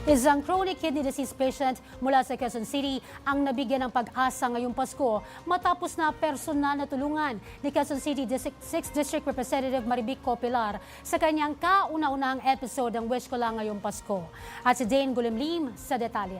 Isang chronic kidney disease patient mula sa Quezon City ang nabigyan ng pag-asa ngayong Pasko matapos na personal na tulungan ni Quezon City 6th District Representative Marivic Copilar sa kanyang kauna-unahang episode ng Wish Ko Lang ngayong Pasko. At si Dane Gulimlim sa detalye.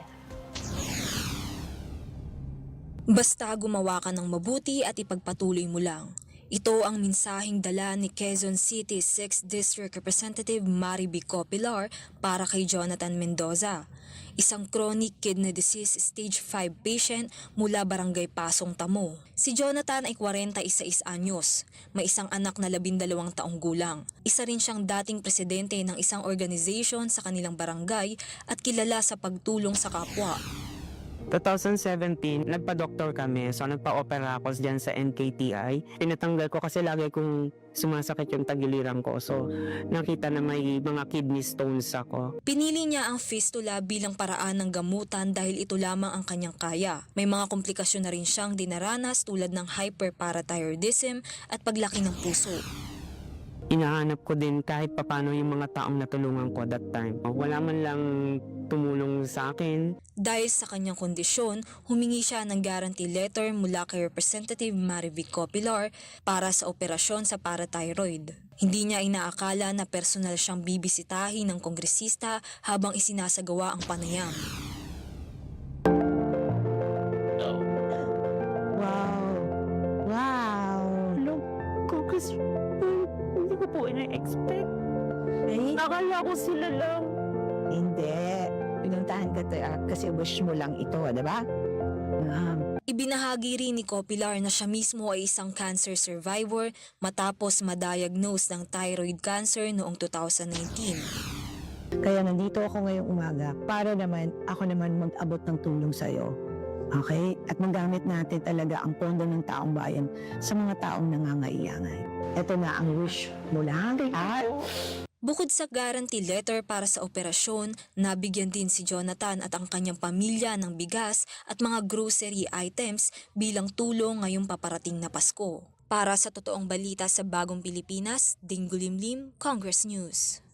Basta gumawa ka ng mabuti at ipagpatuloy mo lang. Ito ang mensaheng dala ni Quezon City 6th District Representative Marivic Copilar para kay Jonathan Mendoza, isang chronic kidney disease stage 5 patient mula Barangay Pasong Tamo. Si Jonathan ay 46 anyos, may isang anak na 12 taong gulang. Isa rin siyang dating presidente ng isang organization sa kanilang barangay at kilala sa pagtulong sa kapwa. 2017, nagpa-doktor kami. So, nagpa-opera ako dyan sa NKTI. Pinatanggal ko kasi lagi kong sumasakit yung tagiliran ko. So, nakita na may mga kidney stones ako. Pinili niya ang fistula bilang paraan ng gamutan dahil ito lamang ang kanyang kaya. May mga komplikasyon na rin siyang dinaranas tulad ng hyperparathyroidism at paglaki ng puso. Inahanap ko din kahit papano yung mga taong natulungan ko that time. Wala man lang tumulong sa akin. Dahil sa kanyang kondisyon, humingi siya ng guarantee letter mula kay Representative Marivic Copilar para sa operasyon sa parathyroid. Hindi niya inaakala na personal siyang bibisitahin ng kongresista habang isinasagawa ang panayam. Wow! Look, hindi ko po ina-expect. Eh, Akala ko sila lang. hindi. Pinuntahan ka kasi wish mo lang ito, di ba? Ibinahagi rin ni Copilar na siya mismo ay isang cancer survivor matapos ma-diagnose ng thyroid cancer noong 2019. Kaya nandito ako ngayong umaga para naman ako naman mag-abot ng tulong sa'yo. Okay? At magamit natin talaga ang pondo ng taong bayan sa mga taong nangangailangan. Ito na ang wish mo lang. Bukod sa guarantee letter para sa operasyon, nabigyan din si Jonathan at ang kanyang pamilya ng bigas at mga grocery items bilang tulong ngayong paparating na Pasko. Para sa totoong balita sa Bagong Pilipinas, Dane Gulimlim, Congress News.